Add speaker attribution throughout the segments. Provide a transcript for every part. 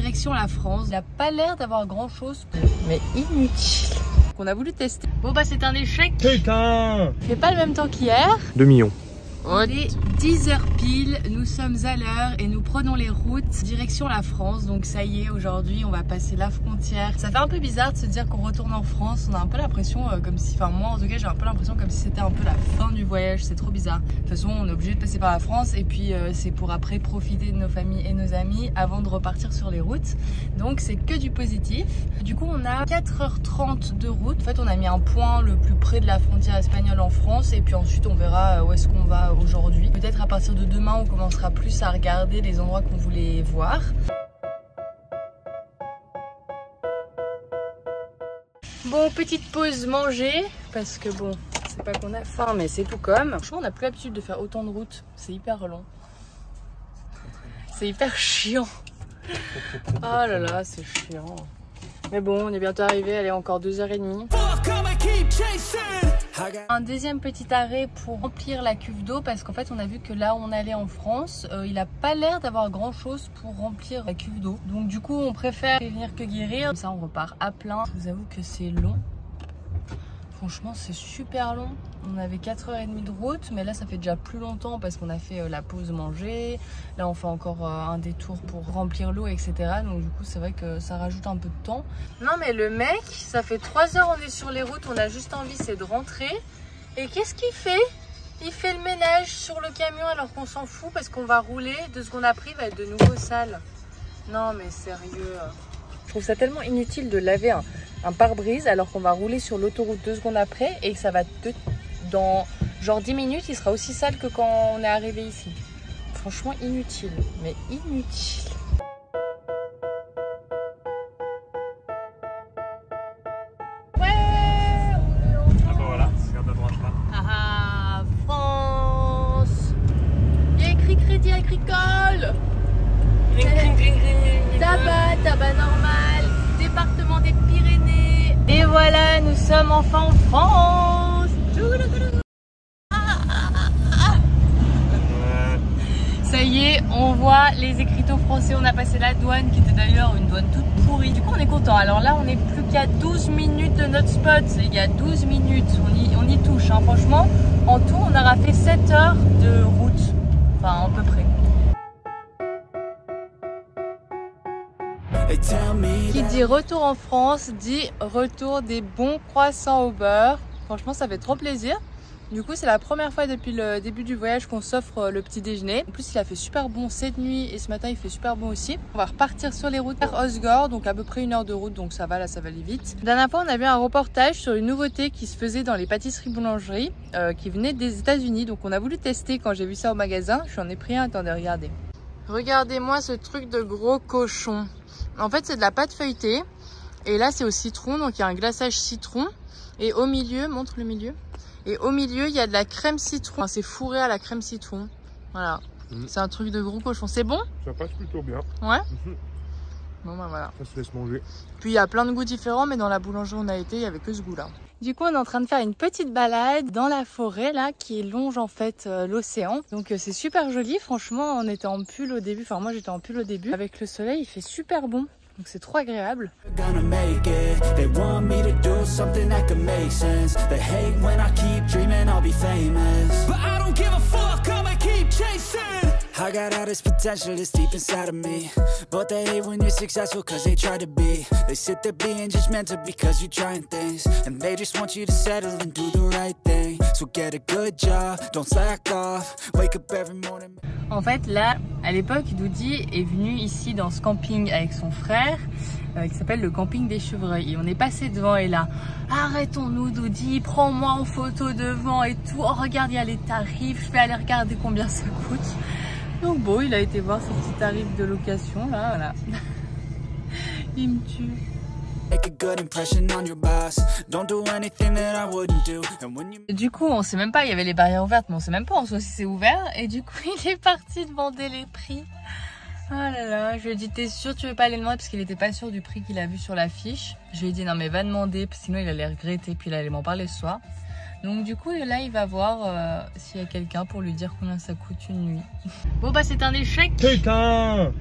Speaker 1: direction la France. Il n'a pas l'air d'avoir grand chose, mais inutile. On a voulu tester. Bon bah c'est un échec.
Speaker 2: Putain!
Speaker 1: Il fait pas le même temps qu'hier.
Speaker 2: 2 millions.
Speaker 1: Il est 10h pile, nous sommes à l'heure et nous prenons les routes direction la France. Donc ça y est, aujourd'hui on va passer la frontière. Ça fait un peu bizarre de se dire qu'on retourne en France. On a un peu l'impression comme si, enfin moi en tout cas j'ai un peu l'impression comme si c'était un peu la fin du voyage. C'est trop bizarre. De toute façon on est obligé de passer par la France et puis c'est pour après profiter de nos familles et nos amis avant de repartir sur les routes. Donc c'est que du positif. Du coup on a 4h30 de route. En fait on a mis un point le plus près de la frontière espagnole en France et puis ensuite on verra où est-ce qu'on va aujourd'hui. Peut-être à partir de demain on commencera plus à regarder les endroits qu'on voulait voir. Bon, petite pause manger parce que bon, c'est pas qu'on a faim mais c'est tout comme. Franchement on n'a plus l'habitude de faire autant de routes, c'est hyper long. C'est hyper chiant. Oh là là, c'est chiant. Mais bon, on est bientôt arrivé, allez encore 2h30. Un deuxième petit arrêt pour remplir la cuve d'eau parce qu'en fait on a vu que là où on allait en France, il n'a pas l'air d'avoir grand chose pour remplir la cuve d'eau. Donc du coup on préfère prévenir que guérir. Comme ça on repart à plein. Je vous avoue que c'est long. Franchement c'est super long. On avait 4h30 de route mais là ça fait déjà plus longtemps parce qu'on a fait la pause manger. Là on fait encore un détour pour remplir l'eau etc. Donc du coup c'est vrai que ça rajoute un peu de temps. Non mais le mec, ça fait 3 heures on est sur les routes, on a juste envie c'est de rentrer. Et qu'est-ce qu'il fait? Il fait le ménage sur le camion alors qu'on s'en fout parce qu'on va rouler. 2 secondes après il va être de nouveau sale. Non mais sérieux. Je trouve ça tellement inutile de laver un pare-brise alors qu'on va rouler sur l'autoroute 2 secondes après et que ça va dans genre 10 minutes il sera aussi sale que quand on est arrivé ici. Franchement inutile, mais inutile. Ouais,
Speaker 2: Ah bah voilà, regarde à droite là.
Speaker 1: Ah, France. Il y a écrit Crédit Agricole. Tabac normal, département des Pyrénées. Et voilà, nous sommes enfin en France. Ça y est, on voit les écriteaux français. On a passé la douane qui était d'ailleurs une douane toute pourrie. Du coup, on est content. Alors là, on n'est plus qu'à 12 minutes de notre spot. Il y a 12 minutes. On y touche. Hein. Franchement, en tout, on aura fait 7 heures de route. Enfin, à peu près. Qui dit retour en France dit retour des bons croissants au beurre. Franchement ça fait trop plaisir. Du coup c'est la première fois depuis le début du voyage qu'on s'offre le petit déjeuner. En plus il a fait super bon cette nuit et ce matin il fait super bon aussi. On va repartir sur les routes vers Osgore, donc à peu près 1 heure de route, donc ça va, là ça va aller vite. La dernière fois on a vu un reportage sur une nouveauté qui se faisait dans les pâtisseries boulangeries qui venait des États-Unis. Donc on a voulu tester quand j'ai vu ça au magasin. J'en ai pris un, attendez, regardez. Regardez-moi ce truc de gros cochon. En fait c'est de la pâte feuilletée et là c'est au citron, donc il y a un glaçage citron et au milieu, montre le milieu, et au milieu il y a de la crème citron, enfin, c'est fourré à la crème citron, voilà. C'est un truc de gros cochon, c'est bon?
Speaker 2: Ça passe plutôt bien.
Speaker 1: Ouais. Bon bah voilà.
Speaker 2: Ça se laisse manger.
Speaker 1: Puis il y a plein de goûts différents mais dans la boulangerie où on a été il y avait que ce goût là. Du coup on est en train de faire une petite balade dans la forêt là qui longe en fait l'océan. Donc c'est super joli, franchement on était en pull au début, enfin moi j'étais en pull au début. Avec le soleil il fait super bon, donc c'est trop agréable.
Speaker 3: I got all this potential that's deep inside of me, but they hate when you're successful cause they try to be. They sit there being judgmental because you're trying things, and they just want you to settle and do the right thing. So get a good job, don't slack off, wake up every morning.
Speaker 1: En fait là, à l'époque, Doudi est venu ici dans ce camping avec son frère qui s'appelle le camping des chevreuils. Et on est passé devant et là, arrêtons-nous Doudi, prends-moi en photo devant et tout. Oh regarde, il y a les tarifs, je vais aller regarder combien ça coûte. Donc bon, il a été voir ces petits tarifs de location là, voilà. Il me tue. Du coup, on sait même pas, il y avait les barrières ouvertes, mais on sait même pas en soi si c'est ouvert. Et du coup, il est parti demander les prix. Oh là là, je lui ai dit, t'es sûr tu veux pas aller demander parce qu'il était pas sûr du prix qu'il a vu sur l'affiche. Je lui ai dit, non mais va demander, sinon il allait regretter, puis il allait m'en parler ce soir. Donc du coup là il va voir s'il y a quelqu'un pour lui dire combien ça coûte une nuit. Bon bah c'est un échec.
Speaker 2: Putain!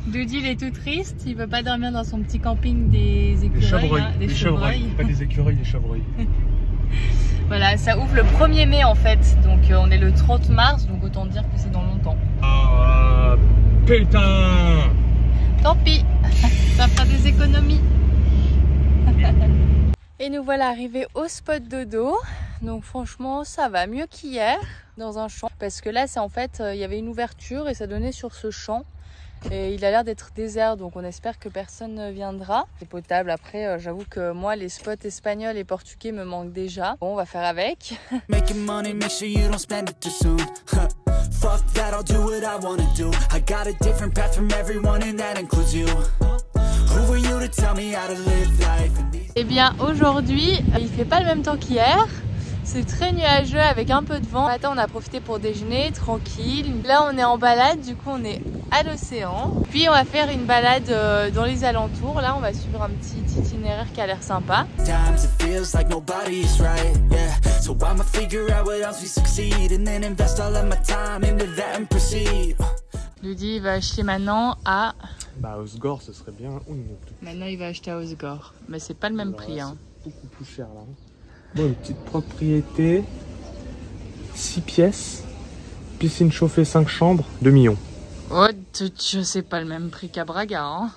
Speaker 1: Doody, il est tout triste, il veut pas dormir dans son petit camping des écureuils.
Speaker 2: Des chevreuils, pas des écureuils, des chevreuils.
Speaker 1: Voilà, ça ouvre le 1er mai en fait, donc on est le 30 mars, donc autant dire que c'est dans longtemps.
Speaker 2: Ah putain!
Speaker 1: Tant pis, ça fera des économies. Et nous voilà arrivés au spot dodo. Donc franchement ça va mieux qu'hier dans un champ. Parce que là c'est en fait, il y avait une ouverture et ça donnait sur ce champ. Et il a l'air d'être désert, donc on espère que personne ne viendra. C'est potable, après j'avoue que moi les spots espagnols et portugais me manquent déjà. Bon, on va faire avec.
Speaker 3: Making money, make sure you don't spend it too soon. Fuck that, I'll do what I wanna do. I got a different path from everyone and that includes you. Who are you to tell me how to live life?
Speaker 1: Eh bien aujourd'hui, il fait pas le même temps qu'hier. C'est très nuageux avec un peu de vent. Ce matin, on a profité pour déjeuner tranquille. Là, on est en balade, du coup, on est à l'océan. Puis, on va faire une balade dans les alentours. Là, on va suivre un petit itinéraire qui a l'air sympa. Doody va acheter maintenant à...
Speaker 2: Bah, Osgore, ce serait bien.
Speaker 1: Maintenant, il va acheter à Osgore. Mais c'est pas le même prix. Hein.
Speaker 2: Beaucoup plus cher là. Bon, une petite propriété, 6 pièces, piscine chauffée 5 chambres, 2 millions.
Speaker 1: Oh, c'est pas le même prix qu'à Braga, hein.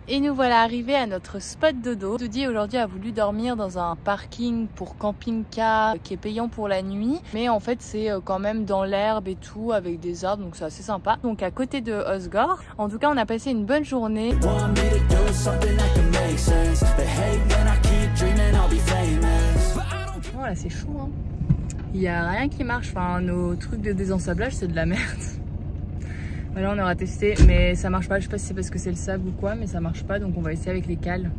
Speaker 1: Et nous voilà arrivés à notre spot dodo. Doody aujourd'hui a voulu dormir dans un parking pour camping-car qui est payant pour la nuit. Mais en fait c'est quand même dans l'herbe et tout avec des arbres, donc c'est assez sympa. Donc à côté de Osgore. En tout cas on a passé une bonne journée. Franchement là c'est chaud hein. Il n'y a rien qui marche, enfin nos trucs de désensablage c'est de la merde. Voilà, on aura testé, mais ça marche pas. Je sais pas si c'est parce que c'est le sable ou quoi, mais ça marche pas. Donc on va essayer avec les cales.